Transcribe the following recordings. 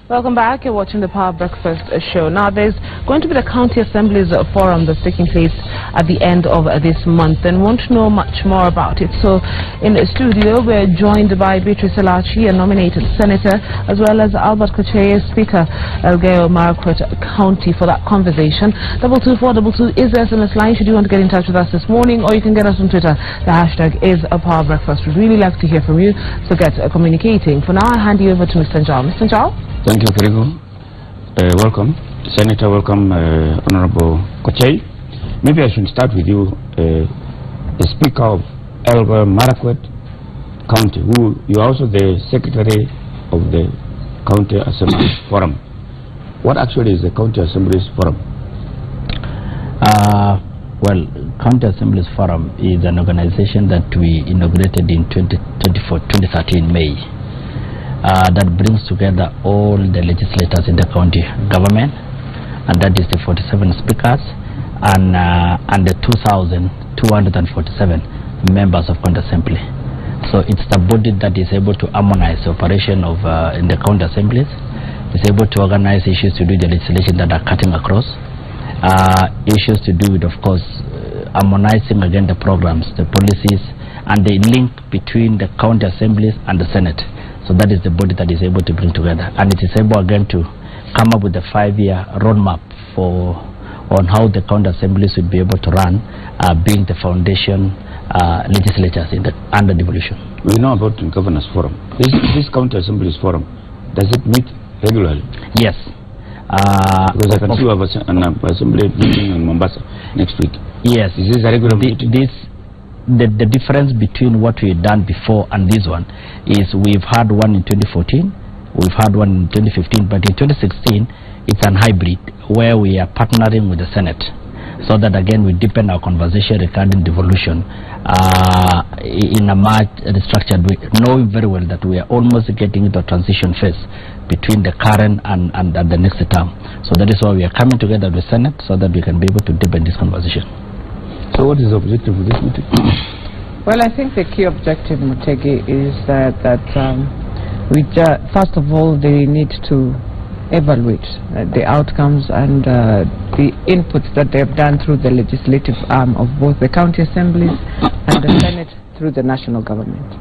Welcome back. You're watching the Power Breakfast show. Now, there's going to be the County Assemblies Forum that's taking place at the end of this month, and want to know much more about it. So, in the studio, we're joined by Beatrice Elachi, a nominated senator, as well as Albert Kochei, Speaker, Elgeyo Marakwet County, for that conversation. 22422 is the SMS line should you want to get in touch with us this morning, or you can get us on Twitter. The hashtag is a Power Breakfast. We'd really like to hear from you, so get communicating. For now, I hand you over to Mr. Njau. Mr. Njau? Thank you, Kirigo. Welcome, Senator. Welcome, Honorable Kochei. Maybe I should start with you, the Speaker of Elgeyo Marakwet County, who you are also the Secretary of the County Assemblies Forum. What actually is the County Assemblies Forum? Well, County Assemblies Forum is an organization that we inaugurated in 2013 May. That brings together all the legislators in the county government, and that is the 47 speakers and the 2,247 members of county assembly. So it's the body that is able to harmonize the operation of in the county assemblies. It's able to organize issues to do the legislation that are cutting across, issues to do with, of course, harmonizing again the programs, the policies, and the link between the county assemblies and the Senate. So that is the body that is able to bring together, and it is able again to come up with a 5-year roadmap on how the county assemblies would be able to run, being the foundation legislatures under devolution. We know about the Governors Forum. This County Assemblies Forum, does it meet regularly? Yes. Because I can see you have an assembly meeting in Mombasa next week. Yes. Is this a regular meeting? The difference between what we've done before and this one is we've had one in 2014, we've had one in 2015, but in 2016 it's an hybrid where we are partnering with the Senate, so that again we deepen our conversation regarding devolution in a much structured way, knowing very well that we are almost getting into a transition phase between the current and the next term. So that is why we are coming together with the Senate, so that we can be able to deepen this conversation. So what is the objective of this meeting? Well, I think the key objective, Mutegi, is that first of all, they need to evaluate the outcomes and the inputs that they have done through the legislative arm of both the county assemblies and the Senate through the national government.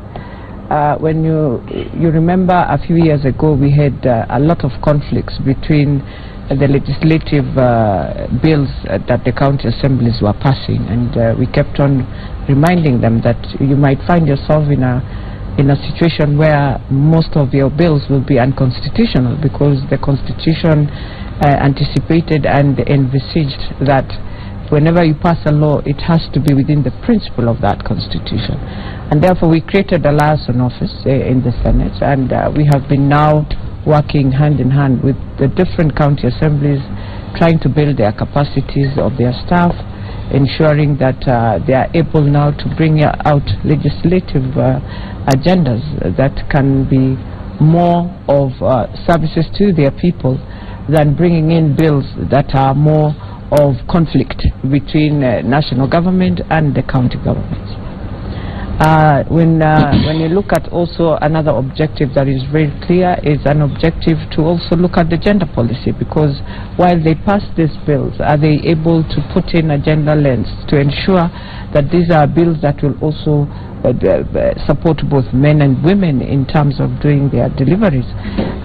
When you remember a few years ago, we had a lot of conflicts between the legislative bills that the county assemblies were passing, and we kept on reminding them that you might find yourself in a situation where most of your bills will be unconstitutional, because the Constitution anticipated and envisaged that whenever you pass a law, it has to be within the principle of that Constitution. And therefore we created a liaison office in the Senate, and we have been now working hand in hand with the different county assemblies, trying to build their capacities of their staff, ensuring that they are able now to bring out legislative agendas that can be more of services to their people than bringing in bills that are more of conflict between national government and the county governments. When you look at also another objective that is very clear, is an objective to also look at the gender policy, because while they pass these bills, are they able to put in a gender lens to ensure that these are bills that will also support both men and women in terms of doing their deliveries.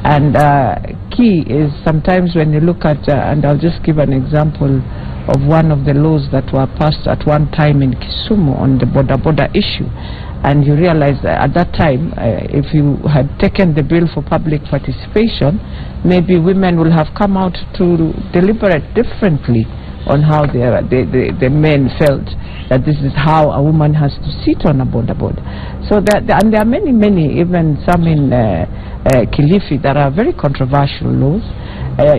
And key is sometimes when you look at, and I'll just give an example of one of the laws that were passed at one time in Kisumu on the border issue, and you realize that at that time, if you had taken the bill for public participation, maybe women will have come out to deliberate differently on how the men felt that this is how a woman has to sit on a border. So that, and there are many, even some in Kilifi, that are very controversial laws.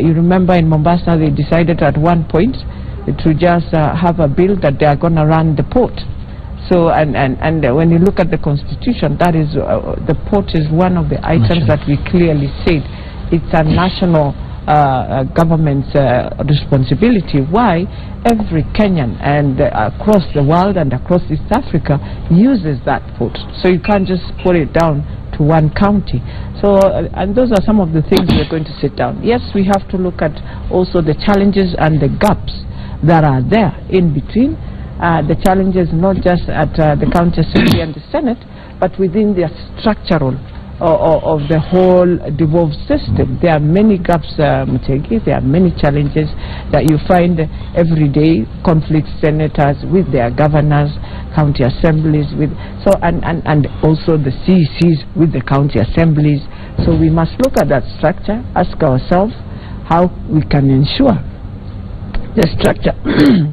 You remember in Mombasa, they decided at one point to just have a bill that they are going to run the port. So and when you look at the Constitution, that is the port is one of the items that we clearly said it's a national government's responsibility why every Kenyan and across the world and across East Africa uses that food. So you can't just put it down to one county. So and those are some of the things we're going to sit down. Yes, we have to look at also the challenges and the gaps that are there in between. The challenges not just at the County Assembly and the Senate, but within the structural of the whole devolved system. There are many gaps, Mutegi. There are many challenges that you find every day. Conflict senators with their governors, county assemblies with and also the CECs with the county assemblies. So we must look at that structure, ask ourselves how we can ensure the structure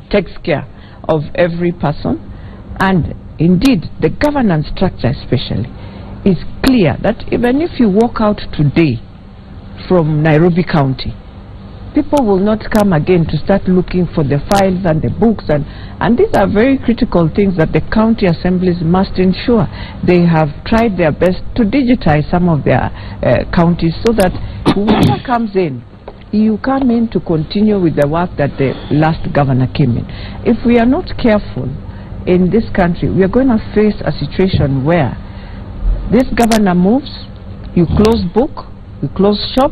takes care of every person, and indeed the governance structure especially is clear, that even if you walk out today from Nairobi County, people will not come again to start looking for the files and the books, and these are very critical things that the county assemblies must ensure. They have tried their best to digitize some of their counties so that whoever comes in, you come in to continue with the work that the last governor came in. If we are not careful in this country, we are going to face a situation where this governor moves, you close book, you close shop,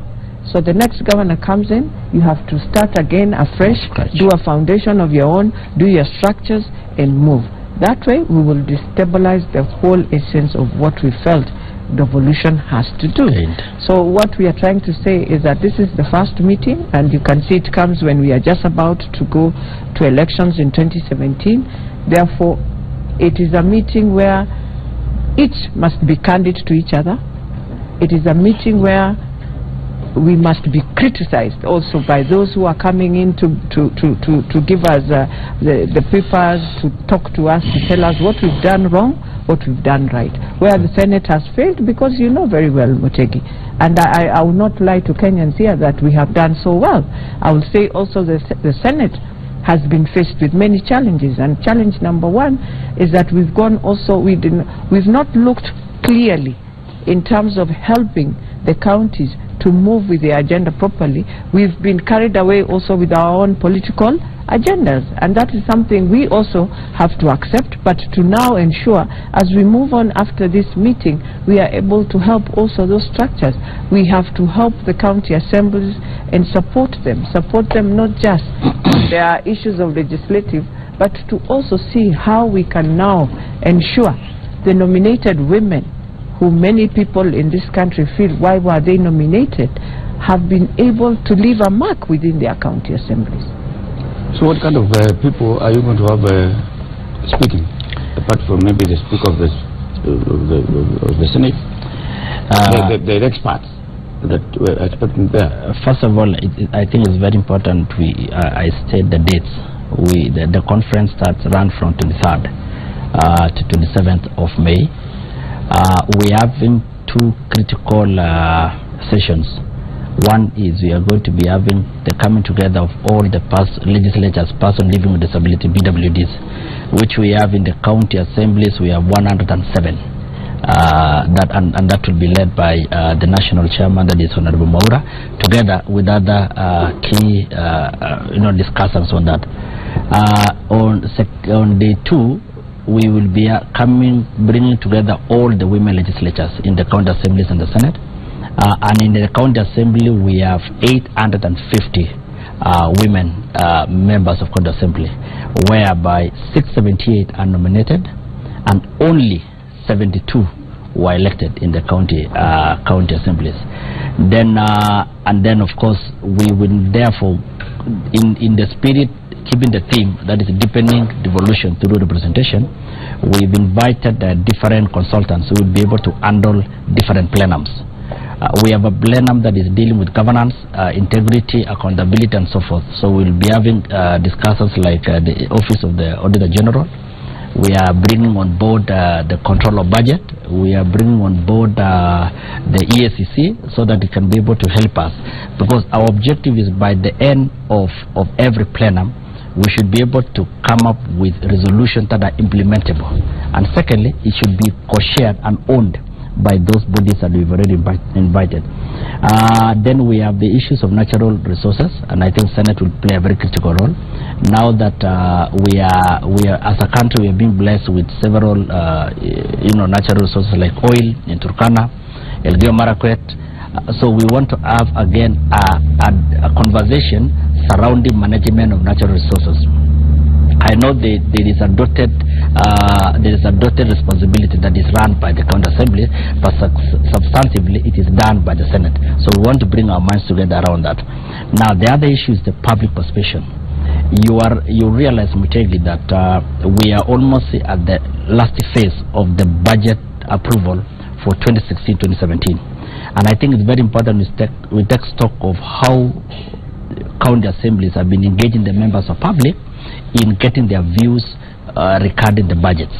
so the next governor comes in, you have to start again afresh, do a foundation of your own, do your structures and move. That way we will destabilize the whole essence of what we felt devolution has to do. So what we are trying to say is that this is the first meeting, and you can see it comes when we are just about to go to elections in 2017. Therefore, it is a meeting where each must be candid to each other. It is a meeting where we must be criticized also by those who are coming in to give us the papers, to talk to us, to tell us what we've done wrong, what we've done right, where the Senate has failed, because you know very well, Mutegi, and I will not lie to Kenyans here that we have done so well. I will say also the Senate has been faced with many challenges, and challenge number one is that we've not looked clearly in terms of helping the counties to move with the agenda properly. We've been carried away also with our own political agendas, and that is something we also have to accept, but to now ensure as we move on after this meeting, we are able to help also those structures. We have to help the county assemblies and support them not just on their issues of legislative, but to also see how we can now ensure the nominated women, who many people in this country feel, why were they nominated, have been able to leave a mark within their county assemblies. So what kind of people are you going to have speaking, apart from maybe the Speaker of the Senate, the experts that we're expecting there? First of all, I think it's very important I state the dates. The conference runs from 23rd to 27th of May. We are having two critical sessions. One is we are going to be having the coming together of all the legislatures, person living with disability, BWDs, which we have in the county assemblies. We have 107. That will be led by the national chairman, that is Honorable Maura, together with other key discussants on that. On day 2, we will be bringing together all the women legislatures in the county assemblies and the Senate. And in the county assembly, we have 850 women members of county assembly, whereby 678 are nominated and only 72 were elected in the county assemblies. Then of course we will therefore, in the spirit, keeping the theme that is deepening devolution through representation, we've invited different consultants who will be able to handle different plenums. We have a plenum that is dealing with governance, integrity, accountability, and so forth. So we'll be having discussions like the Office of the Auditor General. We are bringing on board the control of budget. We are bringing on board the EACC so that it can be able to help us. Because our objective is by the end of every plenum, we should be able to come up with resolutions that are implementable. And secondly, it should be co-shared and owned by those bodies that we've already invited. Then we have the issues of natural resources, and I think Senate will play a very critical role. Now that we are as a country, we have been blessed with several natural resources like oil in Turkana, Elgeyo Marakwet. So we want to have again a conversation surrounding management of natural resources. I know there is a dotted responsibility that is run by the County Assembly, but substantively it is done by the Senate. So we want to bring our minds together around that. Now the other issue is the public participation. You realize, Muchegi, that we are almost at the last phase of the budget approval for 2016-2017, and I think it's very important we take stock of how county assemblies have been engaging the members of public in getting their views regarding the budgets.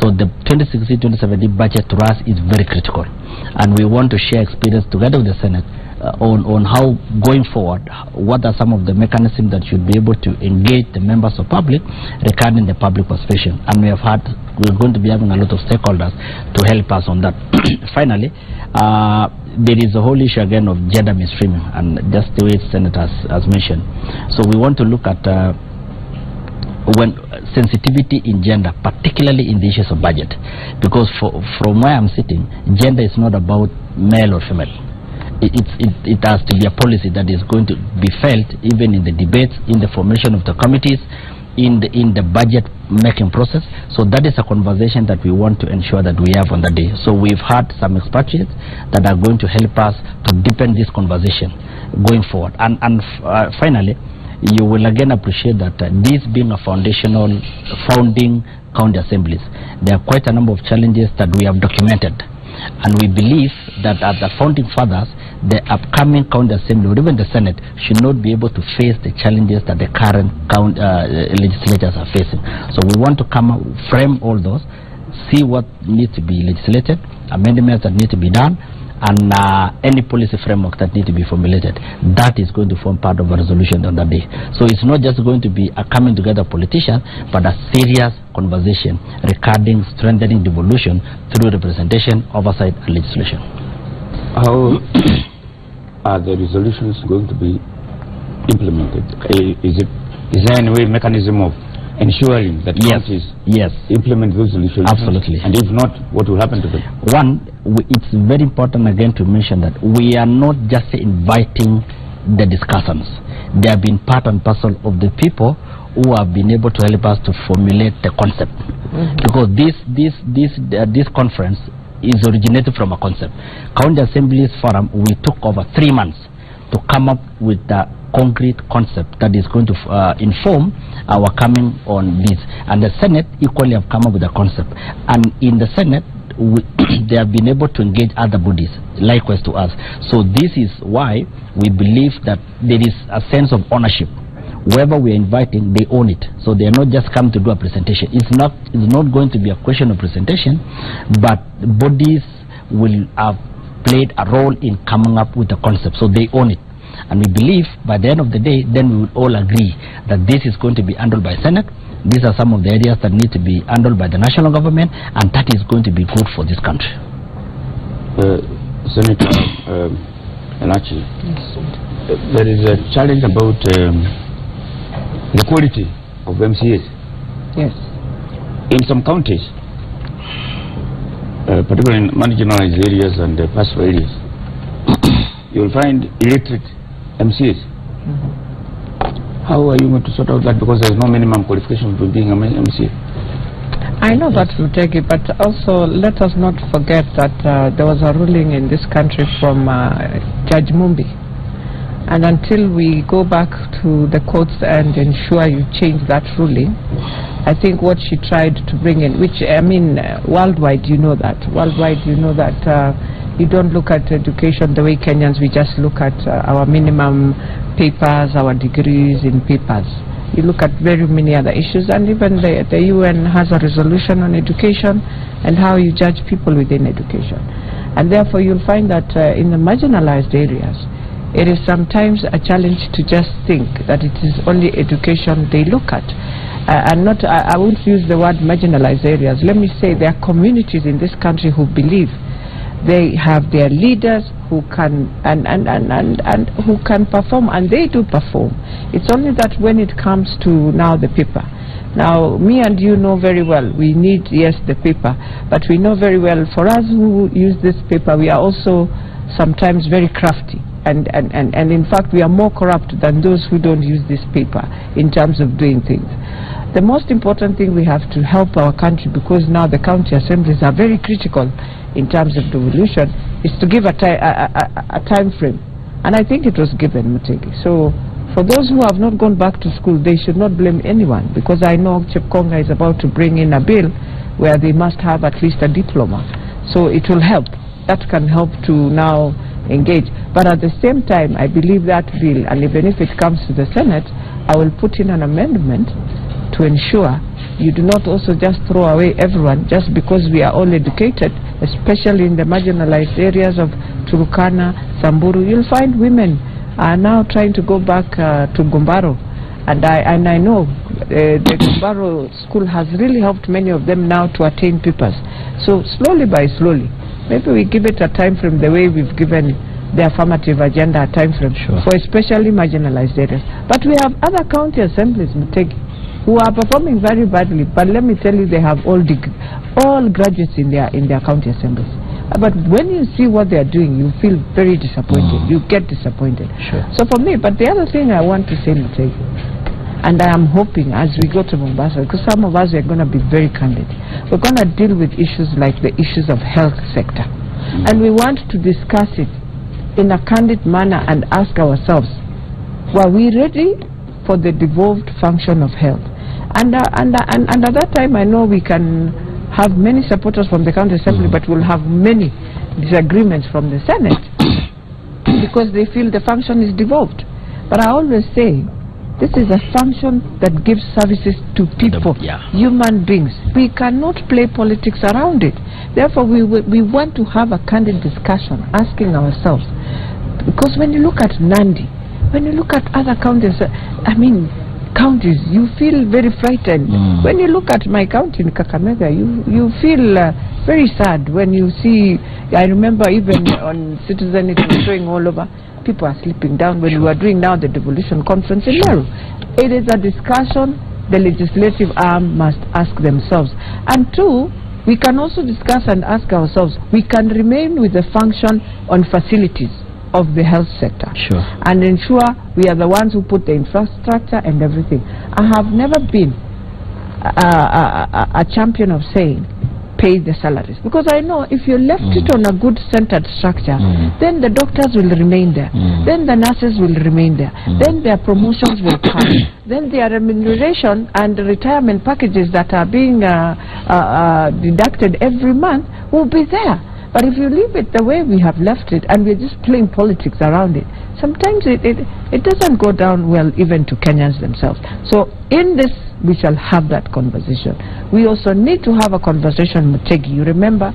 So the 2016-2017 budget to us is very critical, and we want to share experience together with the Senate on how, going forward, what are some of the mechanisms that should be able to engage the members of public regarding the public participation. And we're going to be having a lot of stakeholders to help us on that. Finally, there is a whole issue again of gender mainstreaming, and just the way Senator has mentioned. So we want to look at when sensitivity in gender, particularly in the issues of budget, because from where I'm sitting, gender is not about male or female. It has to be a policy that is going to be felt even in the debates, in the formation of the committees, in the budget making process. So that is a conversation that we want to ensure that we have on the day. So we've had some expatriates that are going to help us to deepen this conversation going forward. And finally, you will again appreciate that this being a founding county assemblies, there are quite a number of challenges that we have documented. And we believe that as the founding fathers, the upcoming county assembly or even the Senate should not be able to face the challenges that the current legislatures are facing. So we want to frame all those, see what needs to be legislated, amendments that need to be done, and any policy framework that need to be formulated. That is going to form part of a resolution on that day. So it's not just going to be a coming together politician, but a serious conversation regarding strengthening devolution through representation, oversight, and legislation. How are the resolutions going to be implemented? Is there any way mechanism of ensuring that counties implement those resolutions? Absolutely. And if not, what will happen to them? One, it's very important again to mention that we are not just inviting the discussants. They have been part and parcel of the people who have been able to help us to formulate the concept. Because this conference is originated from a concept. County Assemblies Forum, we took over 3 months to come up with the concrete concept that is going to inform our coming on this. And the Senate equally have come up with a concept. And in the Senate, they have been able to engage other bodies, likewise to us. So this is why we believe that there is a sense of ownership. Whoever we are inviting, they own it. So they are not just come to do a presentation. It's not going to be a question of presentation, but bodies will have played a role in coming up with the concept. So they own it. And we believe by the end of the day, then we will all agree that this is going to be handled by Senate. These are some of the areas that need to be handled by the national government, and that is going to be good for this country. Senator Elachi, there is a challenge about the quality of MCAs. Yes. In some counties, particularly in marginalized areas and pastoral areas, you will find illiterate MCAs. How are you going to sort out that? Because there is no minimum qualification for being an MCA. I know that, Mutegi, but also let us not forget that there was a ruling in this country from Judge Mumbi. And until we go back to the courts and ensure you change that ruling, I think what she tried to bring in, which, I mean, worldwide you know that. Worldwide you know that you don't look at education the way Kenyans, we just look at our minimum papers, our degrees in papers. You look at very many other issues, and even the UN has a resolution on education and how you judge people within education. And therefore you'll find that in the marginalized areas, it is sometimes a challenge to just think that it is only education they look at. And not, I won't use the word marginalized areas. Let me say there are communities in this country who believe They have their leaders who can and who can perform, and they do perform. It's only that when it comes to now the paper. Now, me and you know very well, we need, yes, the paper, but we know very well, for us who use this paper, we are also sometimes very crafty. And in fact, we are more corrupt than those who don't use this paper in terms of doing things. The most important thing we have to help our country, because now the county assemblies are very critical in terms of devolution, is to give a time frame. And I think it was given, Mutegi. So for those who have not gone back to school, they should not blame anyone, because I know Chepkonga is about to bring in a bill where they must have at least a diploma. So it will help. That can help to now engage. But at the same time, I believe that bill, and even if it comes to the Senate, I will put in an amendment to ensure you do not also just throw away everyone just because we are all educated, especially in the marginalized areas of Turkana, Samburu. You'll find women are now trying to go back to Gumbaro. And I know the Gumbaro school has really helped many of them now to attain papers. So slowly by slowly, maybe we give it a time frame the way we've given the affirmative agenda a time frame for especially marginalized areas. But we have other county assemblies, Mutegi, who are performing very badly. But let me tell you, they have all graduates in their county assemblies. But when you see what they are doing, you feel very disappointed. You get disappointed. So for me, but the other thing I want to say, Mutegi, and I am hoping as we go to Mombasa, because some of us are going to be very candid, we're going to deal with issues like the issues of health sector. And we want to discuss it in a candid manner and ask ourselves, were we ready for the devolved function of health? And at that time, I know we can have many supporters from the county assembly, but we'll have many disagreements from the Senate because they feel the function is devolved. But I always say, this is a function that gives services to people, human beings. We cannot play politics around it. Therefore, we want to have a candid discussion, asking ourselves, because when you look at Nandi, when you look at other counties, counties, you feel very frightened. When you look at my county in Kakamega, you feel very sad when you see, I remember even on Citizen it was showing all over, people are sleeping down when we are doing now the devolution conference in Meru. It is a discussion the legislative arm must ask themselves. And two, we can also discuss and ask ourselves, we can remain with the function on facilities of the health sector and ensure we are the ones who put the infrastructure and everything. I have never been a champion of saying pay the salaries, because I know if you left it on a good centered structure, then the doctors will remain there, then the nurses will remain there, then their promotions will come, then their remuneration and retirement packages that are being deducted every month will be there. But if you leave it the way we have left it and we're just playing politics around it, sometimes it doesn't go down well even to Kenyans themselves. So in this, we shall have that conversation. We also need to have a conversation, Mutegi. You remember,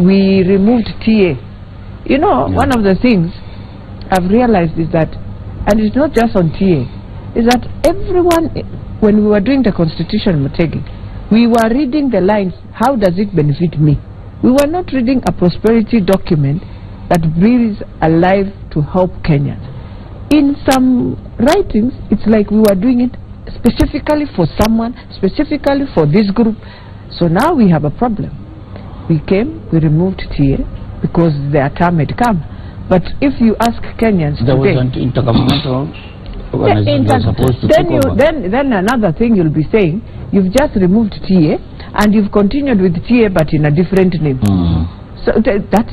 we removed TA. You know, one of the things I've realized is that, and it's not just on TA, is that everyone, when we were doing the constitution, Mutegi, we were reading the lines, how does it benefit me? We were not reading a prosperity document that breathes alive to help Kenyans. In some writings, it's like we were doing it specifically for someone, specifically for this group. So now we have a problem. We removed TA because their term had come. But if you ask Kenyans there today, was an intergovernmental organization supposed to take over. Then another thing you'll be saying, you've just removed TA and you've continued with TA but in a different name. So that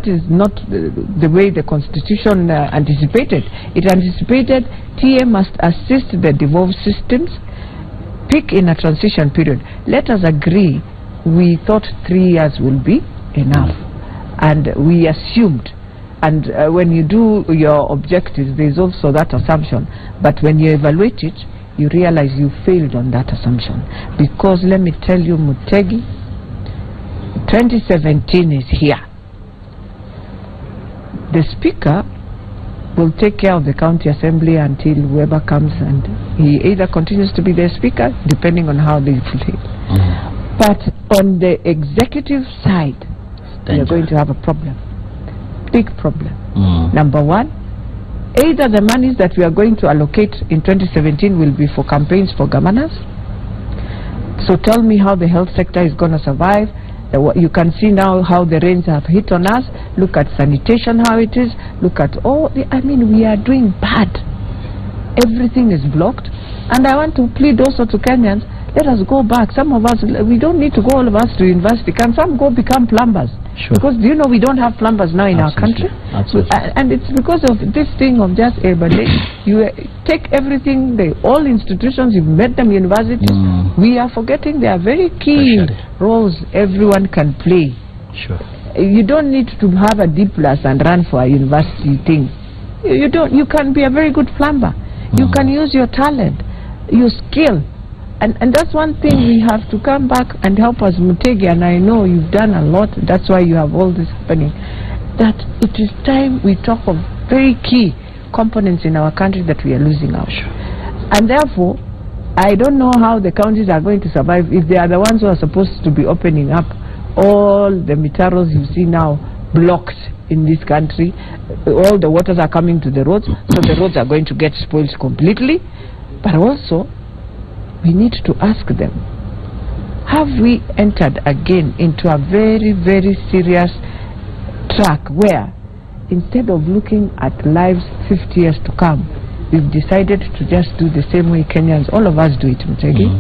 is not the way the constitution anticipated. It anticipated TA must assist the devolved systems, pick in a transition period. Let us agree, we thought 3 years will be enough, and we assumed. And when you do your objectives, there is also that assumption. But when you evaluate it, you realize you failed on that assumption. Because let me tell you, Mutegi, 2017 is here. The Speaker will take care of the county assembly until whoever comes, and he either continues to be the Speaker, depending on how they play. But on the executive side, we are going to have a problem. Big problem. Number one, either the monies that we are going to allocate in 2017 will be for campaigns for governors. So tell me how the health sector is going to survive. You can see now how the rains have hit on us. Look at sanitation, how it is. Look at all the, I mean, we are doing bad. Everything is blocked. And I want to plead also to Kenyans, let us go back. Some of us, we don't need to go all of us to university. Can some go become plumbers? Sure. Because do you know we don't have plumbers now in our country? Absolutely. And it's because of this thing of just you take everything, all institutions, you've made them universities. We are forgetting they are very key roles everyone can play. Sure. You don't need to have a D+ and run for a university thing. You can be a very good plumber. You can use your talent, your skill. And that's one thing we have to come back and help us, Mutegi, and I know you've done a lot, that's why you have all this happening, that it is time we talk of very key components in our country that we are losing out. And therefore, I don't know how the counties are going to survive if they are the ones who are supposed to be opening up all the mitaros you see now blocked in this country. All the waters are coming to the roads, so the roads are going to get spoiled completely. But also, we need to ask them, have we entered again into a very, very serious track where instead of looking at lives 50 years to come, we've decided to just do the same way Kenyans, all of us do it, Mutegi.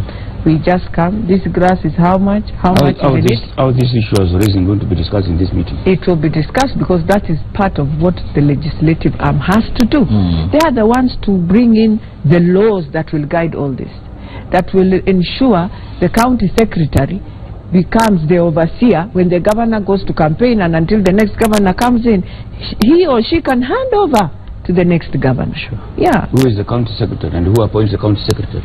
We just come, this grass is how much is it? How this issue was raising going to be discussed in this meeting? It will be discussed because that is part of what the legislative arm has to do. They are the ones to bring in the laws that will guide all this, that will ensure the county secretary becomes the overseer when the governor goes to campaign, and until the next governor comes in, he or she can hand over to the next governor. Yeah. Who is the county secretary and who appoints the county secretary?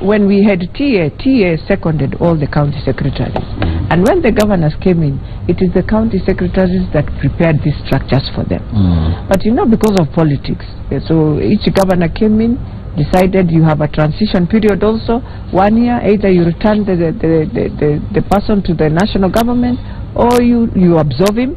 When we had TA seconded all the county secretaries. And when the governors came in, it is the county secretaries that prepared these structures for them. But you know, because of politics, so each governor came in, decided you have a transition period also, 1 year, either you return the person to the national government or you absolve him.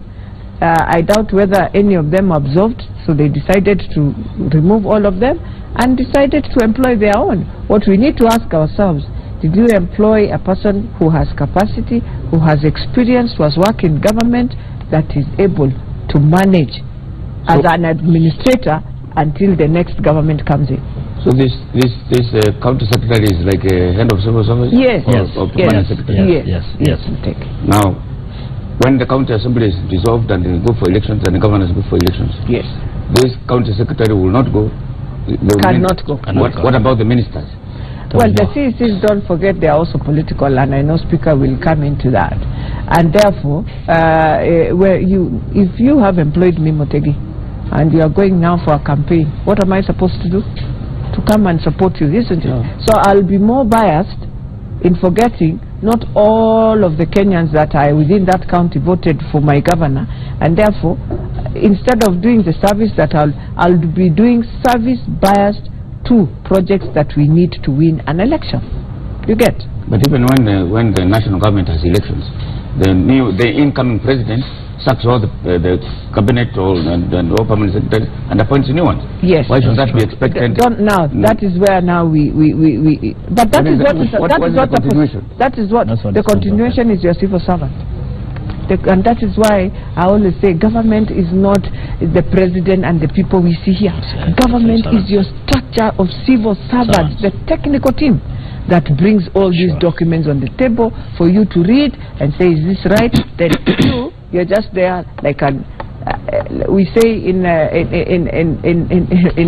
I doubt whether any of them absolved, so they decided to remove all of them and decided to employ their own. What we need to ask ourselves, did you employ a person who has capacity, who has experience, who has worked in government, that is able to manage as an administrator until the next government comes in? So this county secretary is like a head of civil service? Yes. Permanent secretary? Yes. Now, when the county assembly is dissolved and they go for elections and the governors go for elections, this county secretary will not go. Cannot go. What about the ministers? Well, the CECs, don't forget, they are also political, and I know Speaker will come into that. And therefore, if you have employed me, Mutegi, and you are going now for a campaign, what am I supposed to do? To come and support you, isn't it? So I'll be more biased in forgetting not all of the Kenyans that are within that county voted for my governor, and therefore, instead of doing the service that I'll be doing service biased to projects that we need to win an election. You get? But even when the national government has elections, the incoming president sacks all the cabinet and all permanent secretaries and appoints new ones. Yes. Why should that be expected? That is where now but that is what the continuation is your civil servant. And that is why I always say government is not the president and the people we see here. Government is your structure of civil servants, the technical team that brings all these documents on the table for you to read and say, is this right? Then you're just there like we say in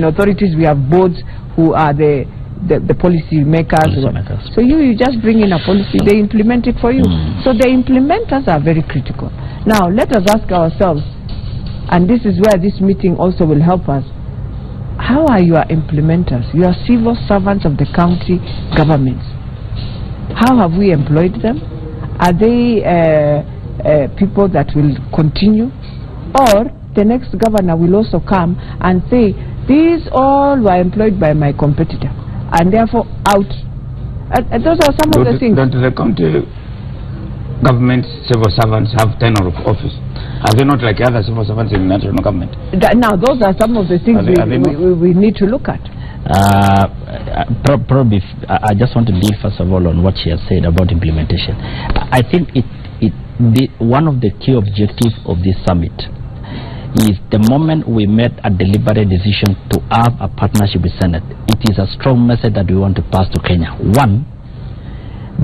authorities we have boards who are the policy makers. So you just bring in a policy, they implement it for you. So the implementers are very critical. Now let us ask ourselves, and this is where this meeting also will help us, how are your implementers, your civil servants of the county governments? How have we employed them? Are they people that will continue, or the next governor will also come and say, these all were employed by my competitor and therefore out? And those are some of the things. Don't the county government civil servants have tenure of office? Are they not like other civil servants in the national government? Now, those are some of the things we need to look at. Probably, I just want to deal first of all on what she has said about implementation. I think one of the key objectives of this summit is the moment we made a deliberate decision to have a partnership with Senate, it is a strong message that we want to pass to Kenya. One,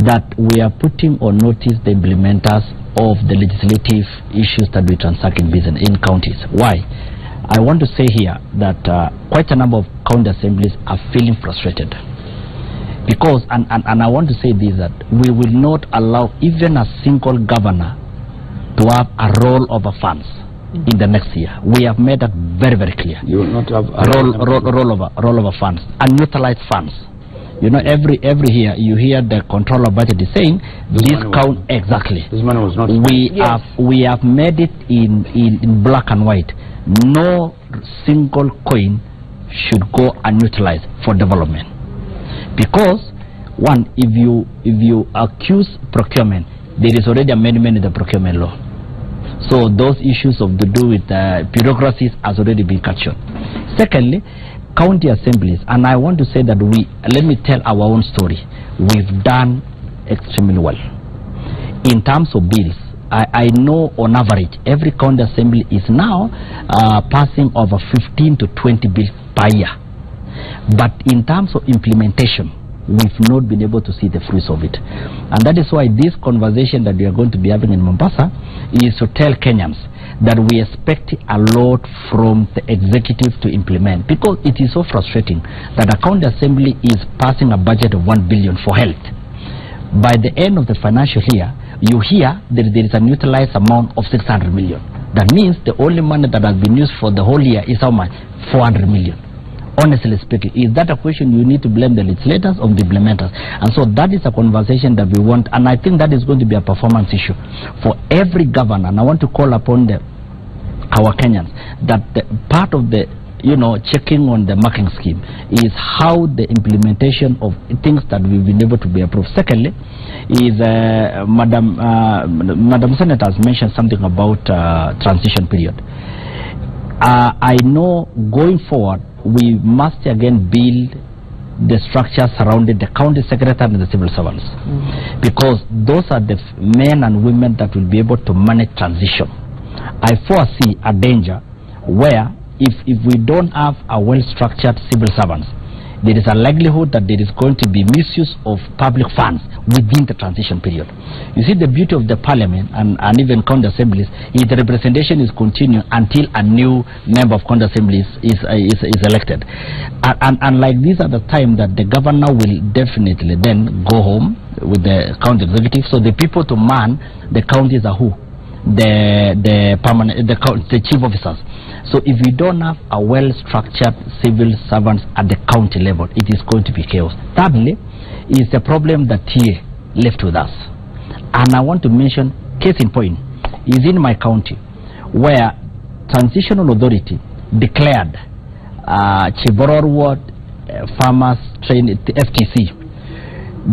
that we are putting on notice the implementers of the legislative issues that we transact in business in counties. Why? I want to say here that quite a number of county assemblies are feeling frustrated because, and I want to say this, that we will not allow even a single governor to have a roll over funds in the next year. We have made that very, very clear. You will not have a roll over funds, unutilized funds. You know, every year you hear the controller budget is saying this count exactly. This money was not. We have made it in black and white. No single coin should go unutilized for development, because one, if you accuse procurement, there is already amendment in the procurement law. So those issues of to do with bureaucracies has already been captured. Secondly, county assemblies, and I want to say that let me tell our own story. We've done extremely well in terms of bills. I know on average every county assembly is now passing over 15 to 20 bills per year, but in terms of implementation, we've not been able to see the fruits of it. And that is why this conversation that we are going to be having in Mombasa is to tell Kenyans that we expect a lot from the executive to implement, because it is so frustrating that a county assembly is passing a budget of 1 billion for health. By the end of the financial year, you hear that there is an utilized amount of 600 million. That means the only money that has been used for the whole year is how much? 400 million. Honestly speaking, is that a question you need to blame the legislators or the implementers? And so that is a conversation that we want, and I think that is going to be a performance issue for every governor. And I want to call upon our Kenyans that part of the checking on the marking scheme is how the implementation of things that we've been able to be approved. Secondly, is Madam Senator has mentioned something about transition period. I know going forward we must again build the structure surrounding the county secretary and the civil servants, because those are the men and women that will be able to manage transition. I foresee a danger where if we don't have a well-structured civil servants, there is a likelihood that there is going to be misuse of public funds within the transition period. You see, the beauty of the parliament and even county assemblies is the representation is continuing until a new member of county assemblies is elected. And like these are the time that the governor will definitely then go home with the county executive. So the people to man the counties are who? The chief officers. So if we don't have a well-structured civil servants at the county level, it is going to be chaos. Thirdly, is the problem that TA left with us. And I want to mention, case in point, is in my county, where Transitional Authority declared Chiboror Ward Farmers Train FTC.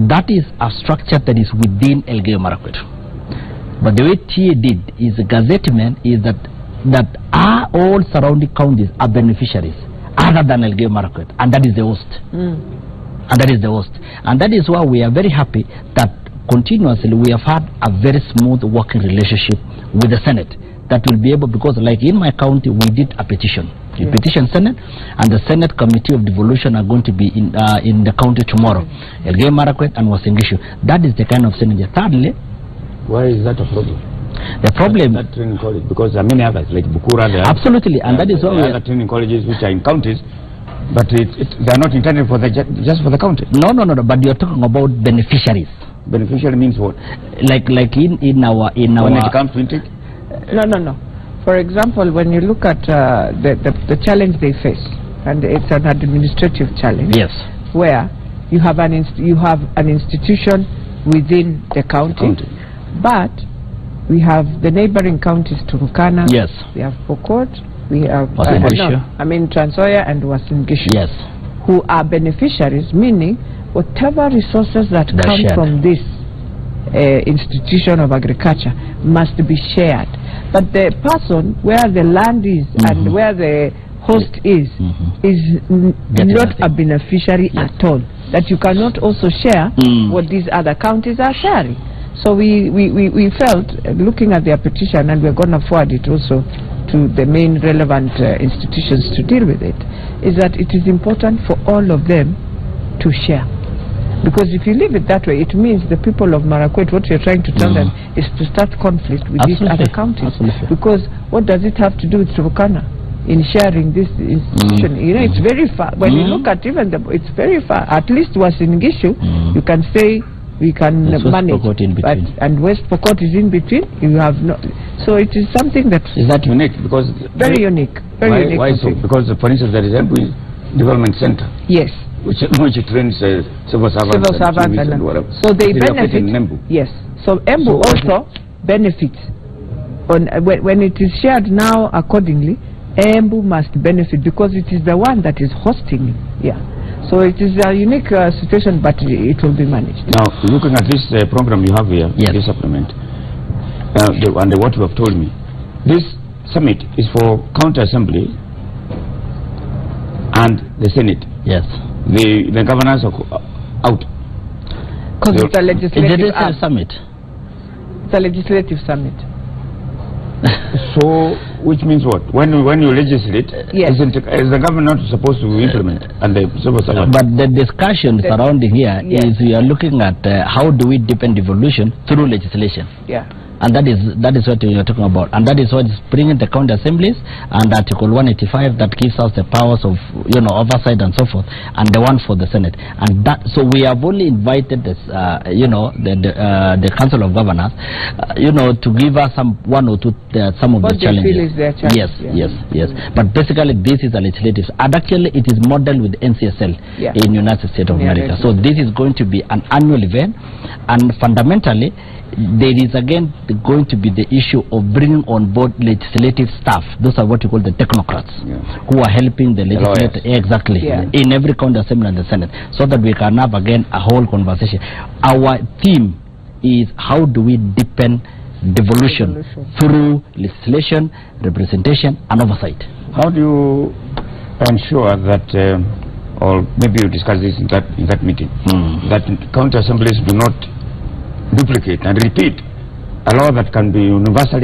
That is a structure that is within Elgeyo Marakwet. But the way TA did is the gazettement is that all surrounding counties are beneficiaries other than Elgeyo Marakwet, and that is the host. And that is the host. And that is why we are very happy that continuously we have had a very smooth working relationship with the Senate that will be able, because like in my county we did a petition. We petitioned Senate, and the Senate Committee of Devolution are going to be in the county tomorrow. Elgeyo Marakwet and Uasin Gishu. That is the kind of synergy. Thirdly, why is that a problem? The problem that training college, because there are many others like Bukura. Absolutely, and that is why we other training colleges which are in counties, but they are not intended for just for the county. No. But you are talking about beneficiaries. Beneficiary means what? Like in our when it comes to intake. No. For example, when you look at the challenge they face, and it's an administrative challenge. Yes. Where you have an institution within the county. But we have the neighboring counties, Turkana. Yes. We have Pokot. We have Trans Nzoia and Uasin Gishu. Yes. Who are beneficiaries, meaning whatever resources that come from this institution of agriculture must be shared. But the person where the land is and where the host is not a beneficiary at all. That you cannot also share what these other counties are sharing. So we felt, looking at their petition, and we're going to forward it also to the main relevant institutions to deal with it, is that it is important for all of them to share. Because if you leave it that way, it means the people of Marakwet, what you're trying to tell them is to start conflict with these other counties. Because what does it have to do with Turkana in sharing this institution? You know, it's very far. When you look at even it's very far. At least Uasin Gishu, you can say we can manage, but and West Pokot is in between. You have no, so it is something that is that unique, because very unique, very unique. Why so? Because for instance, there is Embu Development Center. Yes. Which trains civil servants and whatever. So they benefit. Yes. So Embu also benefits on when it is shared now accordingly. Embu must benefit because it is the one that is hosting it. Yeah. So it is a unique situation, but it will be managed. Now, looking at this program you have here, this supplement, and what you have told me, this summit is for county assembly and the Senate. Yes. The governors are out. Because it's a legislative summit. It's a legislative summit. So, which means what? When you legislate, is the government not supposed to implement and the civil servant? But the discussion surrounding here is we are looking at how do we deepen devolution through legislation. Yeah. And that is what we are talking about, and that is what is bringing the county assemblies, and Article 185 that gives us the powers of oversight and so forth, and the one for the Senate. And that, so we have only invited this the Council of Governors to give us one or two some of the challenges. Yes. But basically this is a legislative, and actually it is modeled with NCSL in United States of America. So this is going to be an annual event, and fundamentally there is again going to be the issue of bringing on board legislative staff. Those are what you call the technocrats, who are helping the legislature in every county assembly and the Senate, so that we can have again a whole conversation. Our theme is how do we deepen devolution through legislation, representation and oversight. How do you ensure that or maybe you discuss this in that meeting, that county assemblies do not duplicate and repeat a law that can be universal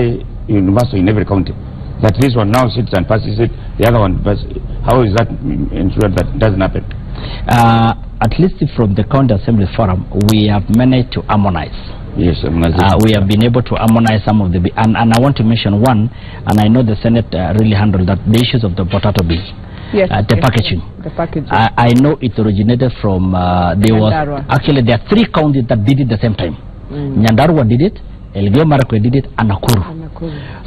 in every county? That this one now sits and passes it, the other one, but how is that ensured that doesn't happen? At least from the county assembly forum, we have managed to harmonize. Yes, we have been able to harmonize some of the, and I want to mention one, and I know the Senate really handled that, the issues of the potato bill. Yes, the packaging. The packaging. I know it originated from there are 3 counties that did it the same time. Nyandarua did it, Elgeyo Marakwet did it, and Nakuru.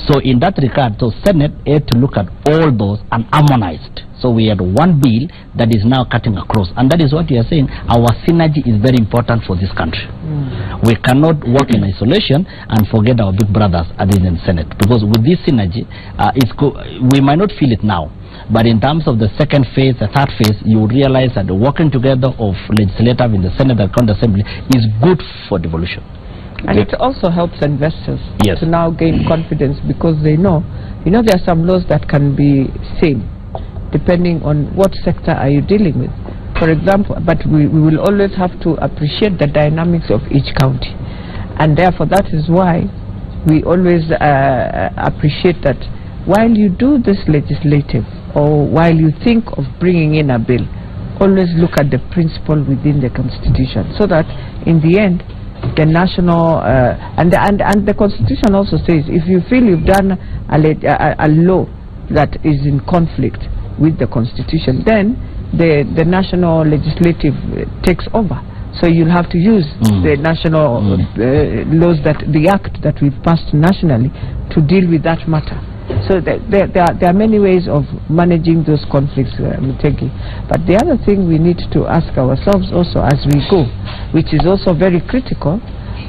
So in that regard, so Senate had to look at all those and harmonized. So we had one bill that is now cutting across, and that is what we are saying. Our synergy is very important for this country. We cannot work in isolation and forget our big brothers at the Senate, because with this synergy, we might not feel it now, but in terms of the second phase, the third phase, you realize that the working together of legislative in the Senate and County Assembly is good for devolution. And it also helps investors to now gain confidence, because they know, there are some laws that can be same depending on what sector are you dealing with. For example, but we will always have to appreciate the dynamics of each county. And therefore, that is why we always appreciate that while you do this legislative, or while you think of bringing in a bill, always look at the principle within the Constitution, so that in the end, the national and the Constitution also says, if you feel you've done a law that is in conflict with the Constitution, then the national legislative takes over. So you'll have to use the national laws, the act that we've passed nationally, to deal with that matter. So there are many ways of managing those conflicts, Mutegi. But the other thing we need to ask ourselves also as we go, which is also very critical,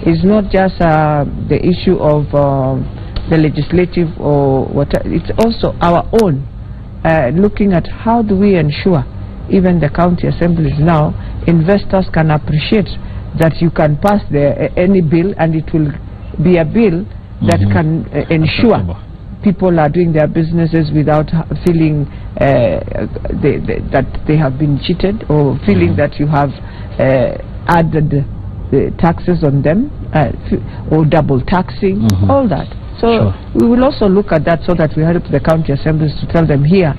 is not just the issue of the legislative or what. It's also our own looking at how do we ensure even the county assemblies now, investors can appreciate that you can pass any bill and it will be a bill that can ensure people are doing their businesses without feeling that they have been cheated, or feeling that you have added the taxes on them, or double taxing, all that. So we will also look at that, so that we help the county assemblies to tell them, here,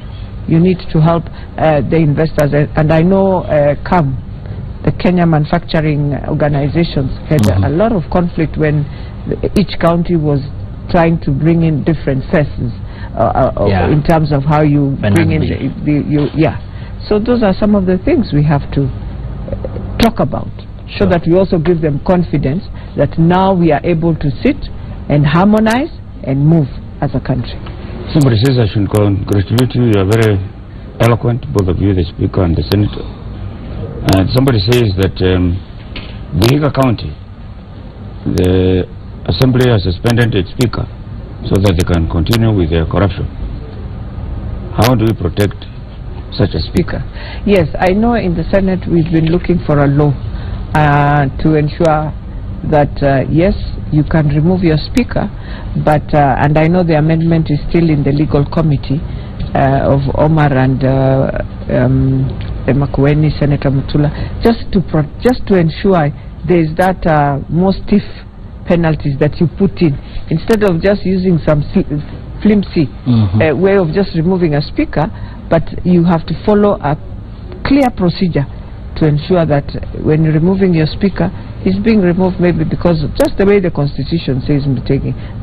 you need to help the investors. And I know CAM, the Kenya Manufacturing Organizations, had a lot of conflict when each county was trying to bring in different faces in terms of how you bring in So those are some of the things we have to talk about, so that we also give them confidence that now we are able to sit and harmonize and move as a country. Somebody says I should congratulate you. You are very eloquent, both of you, the Speaker and the Senator. And somebody says that Vihiga County, the Assembly has suspended its Speaker so that they can continue with their corruption. How do we protect such a Speaker? Yes, I know in the Senate we've been looking for a law to ensure that yes, you can remove your Speaker, but and I know the amendment is still in the legal committee of Omar and Makueni, Senator Mutula, just to ensure there is that more stiff penalties that you put in, instead of just using some flimsy way of just removing a Speaker, but you have to follow a clear procedure to ensure that when you're removing your Speaker, he's being removed maybe because of just the way the Constitution says,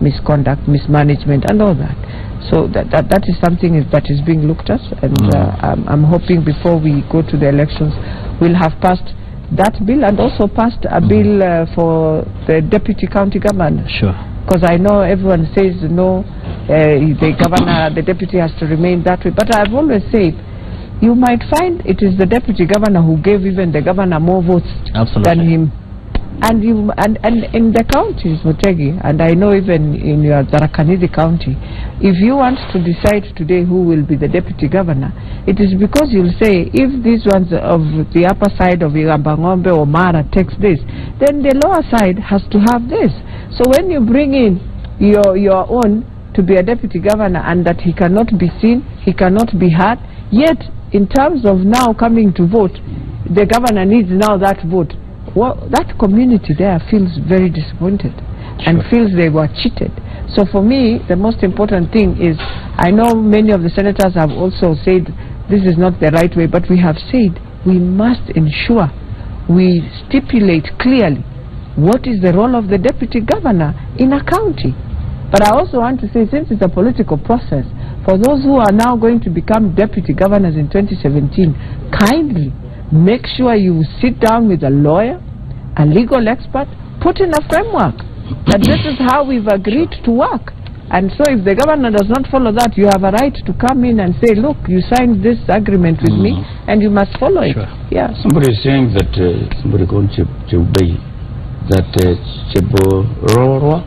misconduct, mismanagement and all that. So that is something that is being looked at, and I'm hoping before we go to the elections we'll have passed that bill, and also passed a bill for the deputy county governor. Sure. Because I know everyone says no, the deputy has to remain that way, but I've always said you might find it is the deputy governor who gave even the governor more votes than him. And in the counties, Mutegi, and I know even in your Tharaka-Nithi county, if you want to decide today who will be the deputy governor, it is because you'll say, if these ones of the upper side of Irambangombe or Mara takes this, then the lower side has to have this. So when you bring in your own to be a deputy governor, and that he cannot be seen, he cannot be heard, yet in terms of now coming to vote, the governor needs now that vote. Well, that community there feels very disappointed and feels they were cheated. So for me, the most important thing is, I know many of the senators have also said this is not the right way, but we have said we must ensure we stipulate clearly what is the role of the deputy governor in a county. But I also want to say, since it's a political process, for those who are now going to become deputy governors in 2017, kindly make sure you sit down with a lawyer, a legal expert, put in a framework that this is how we've agreed to work. And so if the governor does not follow that, you have a right to come in and say, look, you signed this agreement with me and you must follow it. Yeah. Somebody is saying that, somebody called Chebei, that Chebororwa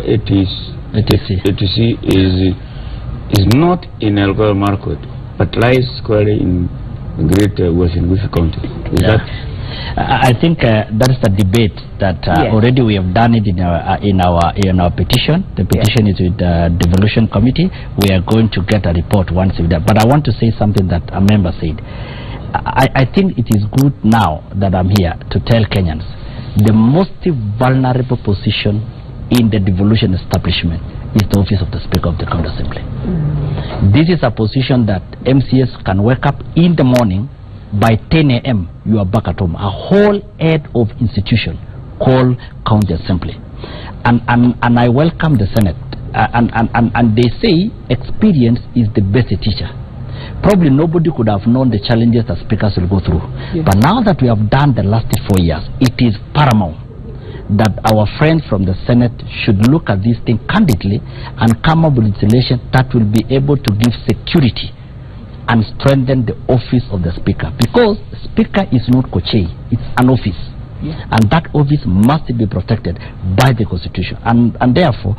ATC is not in Elgeyo Marakwet, but lies squarely in Great Uasin Gishu County. Is that? I think that is the debate that already we have done it in our petition. The petition is with the devolution committee. We are going to get a report once we've done. But I want to say something that a member said. I think it is good now that I'm here to tell Kenyans the most vulnerable position in the devolution establishment is the office of the Speaker of the County Assembly. This is a position that MCS can wake up in the morning, by 10 a.m. you are back at home. A whole head of institution called County Assembly. And I welcome the Senate. And they say experience is the best teacher. Probably nobody could have known the challenges that speakers will go through. But now that we have done the last 4 years, it is paramount that our friends from the Senate should look at this thing candidly and come up with legislation that will be able to give security and strengthen the office of the Speaker. Because Speaker is not Kochei, it's an office. And that office must be protected by the Constitution. And therefore,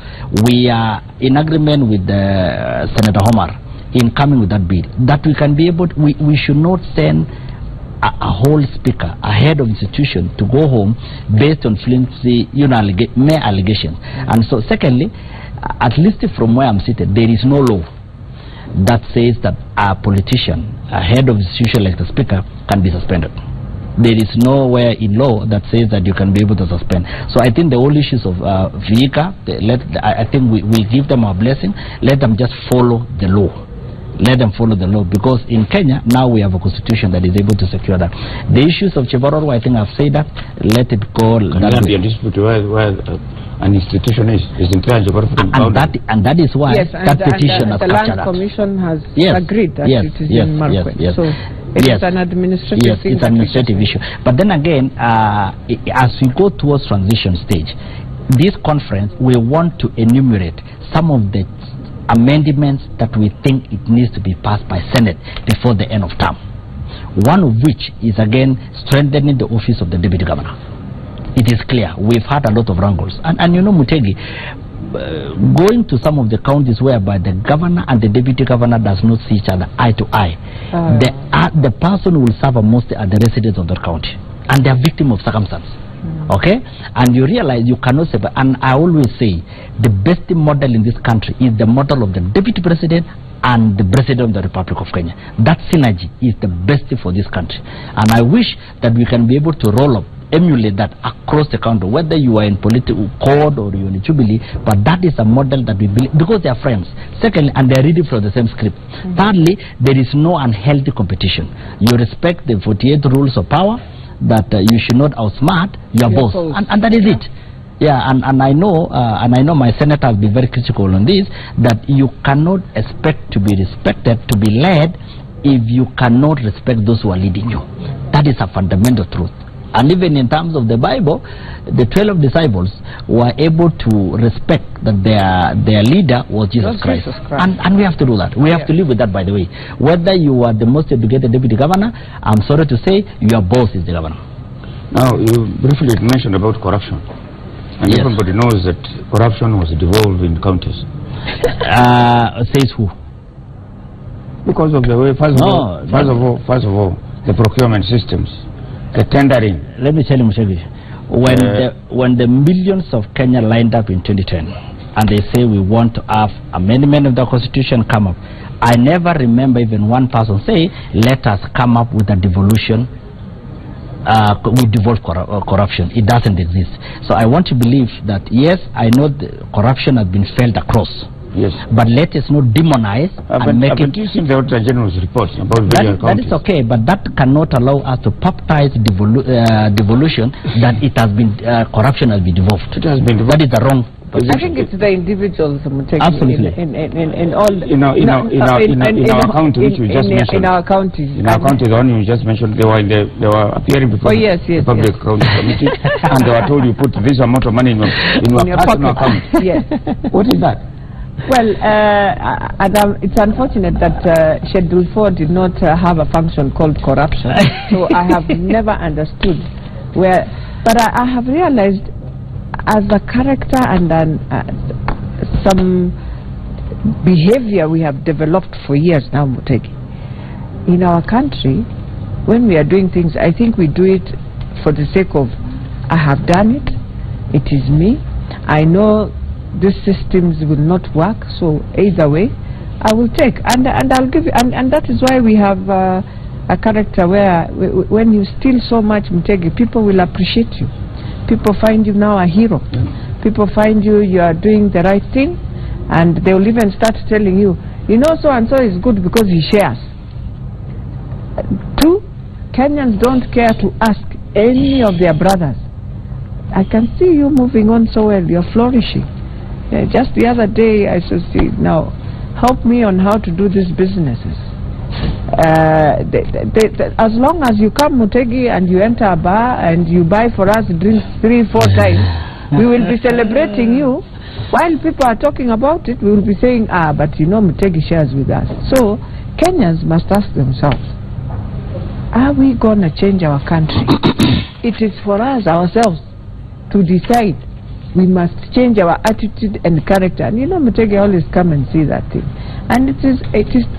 we are in agreement with Senator Omar in coming with that bill, that we can be able to, we should not send a whole speaker, a head of institution, to go home based on flimsy, mere allegations. And so, secondly, at least from where I'm seated, there is no law that says that a politician, a head of institution like the speaker, can be suspended. There is nowhere in law that says that you can be able to suspend. So I think the whole issues of Vihiga, I think we give them our blessing. Let them just follow the law. Let them follow the law, because in Kenya now we have a constitution that is able to secure that. The issues of Chebaroro, I think I've said that. Let it go. Can there be a dispute where an institution is in charge of and that is why that petition has the captured Land Commission has yes, agreed that yes, it is yes, in Marquette. yes, yes. So it's an administrative thing. It's an administrative issue. But then again, as we go towards transition stage, this conference, we want to enumerate some of the amendments that we think it needs to be passed by Senate before the end of term. One of which is again strengthening the office of the Deputy Governor. It is clear we've had a lot of wrangles, and you know, Mutegi, going to some of the counties whereby the governor and the deputy governor does not see each other eye to eye, the person who will suffer most are the residents of that county, and they are victim of circumstance. Okay, and you realize you cannot say, and I always say the best model in this country is the model of the deputy president and the president of the Republic of Kenya. That synergy is the best for this country, and I wish that we can be able to roll up, emulate that across the country, whether you are in political code or you're in Jubilee. But that is a model that we believe, because they are friends. Secondly, and they are reading from the same script. Thirdly, there is no unhealthy competition. You respect the 48 rules of power, that you should not outsmart your boss, and that is it. Yeah, and I know my senator has been very critical on this, that you cannot expect to be respected, to be led, if you cannot respect those who are leading you. That is a fundamental truth. And even in terms of the Bible, the 12 disciples were able to respect that their leader was Jesus Christ. And we have to do that. We have to live with that, by the way. Whether you are the most educated deputy governor, I'm sorry to say, your boss is the governor. Now, you briefly mentioned about corruption. And everybody knows that corruption was devolved in counties. Says who? Because of the way, first of all, the procurement systems. The tendering. Let me tell you, Mushegi, when the millions of Kenya lined up in 2010 and they say we want to have amendment of the constitution come up, I never remember even one person say, let us come up with a devolution, we devolve corruption. It doesn't exist. So I want to believe that, yes, I know the corruption has been felt across. Yes. But let us not demonize and make it. You seen the Auditor General's reports about that is okay, but that cannot allow us to baptize devolution that it has been corruption has been devolved. It has been devolved. That is the wrong. I think it's the individuals. Absolutely. In all. In our county, which you just mentioned. In our counties. In our county, the one you just mentioned, they were appearing before the Public Accounts Committee, and they were told you put this amount of money in your personal account. Yes. What is that? Well, it's unfortunate that Schedule 4 did not have a function called corruption. So I have never understood where, but I have realized as a character and some behavior we have developed for years now, Mutegi. In our country, when we are doing things, I think we do it for the sake of, I have done it, it is me, I know these systems will not work, so either way I will take, and I'll give you, and that is why we have a character where when you steal so much, Mutegi, people will appreciate you. People find you now a hero. People find you are doing the right thing, and they will even start telling you, you know, so and so is good because he shares. Two, Kenyans don't care to ask any of their brothers. I can see you moving on so well, you're flourishing. Just the other day I said, now help me on how to do these businesses. As long as you come, Mutegi, and you enter a bar and you buy for us drinks 3-4 times, we will be celebrating you. While people are talking about it, we will be saying, but you know Mutegi shares with us. So Kenyans must ask themselves, are we going to change our country? It is for us ourselves to decide. We must change our attitude and character. And you know, Mutegi always come and see that thing. And it is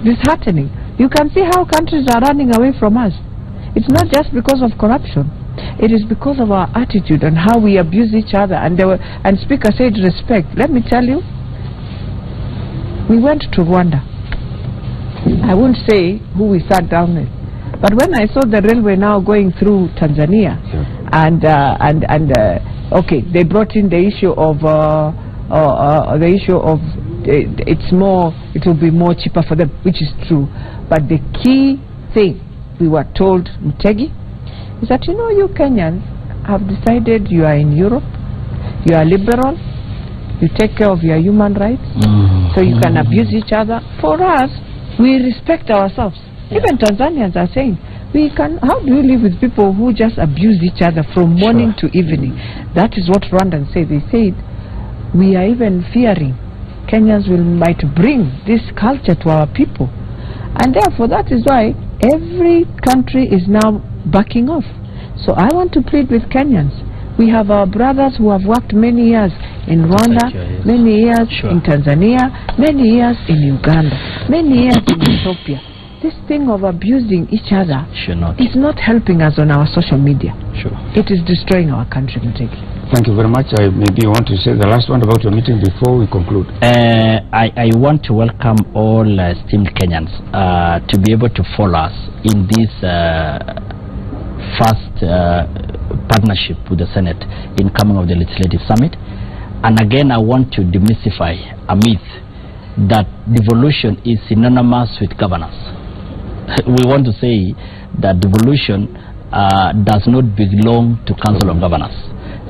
disheartening. You can see how countries are running away from us. It's not just because of corruption. It is because of our attitude and how we abuse each other. And Speaker said respect. Let me tell you, we went to Rwanda. I won't say who we sat down with, but when I saw the railway now going through Tanzania, okay, they brought in the issue of it will be more cheaper for them, which is true. But the key thing we were told, Mutegi, is that, you know, you Kenyans have decided you are in Europe, you are liberal, you take care of your human rights, so you can abuse each other. For us, we respect ourselves. Even Tanzanians are saying, how do you live with people who just abuse each other from morning to evening? That is what Rwandans say. They said, we are even fearing Kenyans might bring this culture to our people. And therefore, that is why every country is now backing off. So I want to plead with Kenyans. We have our brothers who have worked many years in Rwanda, many years in Tanzania, many years in Uganda, many years in Ethiopia. This thing of abusing each other is not helping us on our social media. It is destroying our country, Mutegi. Thank you very much. Maybe you want to say the last one about your meeting before we conclude. I want to welcome all esteemed Kenyans to be able to follow us in this first partnership with the Senate in coming of the Legislative Summit. And again, I want to demystify a myth that devolution is synonymous with governance. We want to say that devolution does not belong to Council of Governors.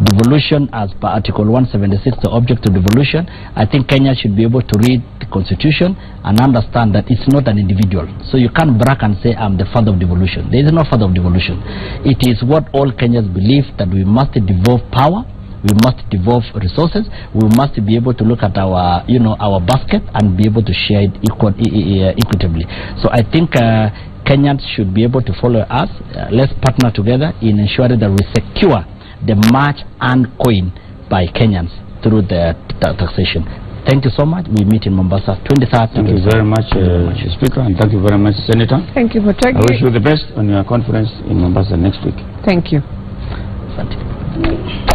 Devolution, as per Article 176, the object of devolution, I think Kenya should be able to read the Constitution and understand that it's not an individual. So you can't brag and say, I'm the father of devolution. There is no father of devolution. It is what all Kenyans believe, that we must devolve power, we must devolve resources, we must be able to look at our, our basket and be able to share it equitably. So I think Kenyans should be able to follow us. Let's partner together in ensuring that we secure the much earned coin by Kenyans through the taxation. Thank you so much. We meet in Mombasa 23rd. Thank you very much, Speaker, and thank you very much, Senator. Thank you for taking. I wish you the best on your conference in Mombasa next week. Thank you. Thank you.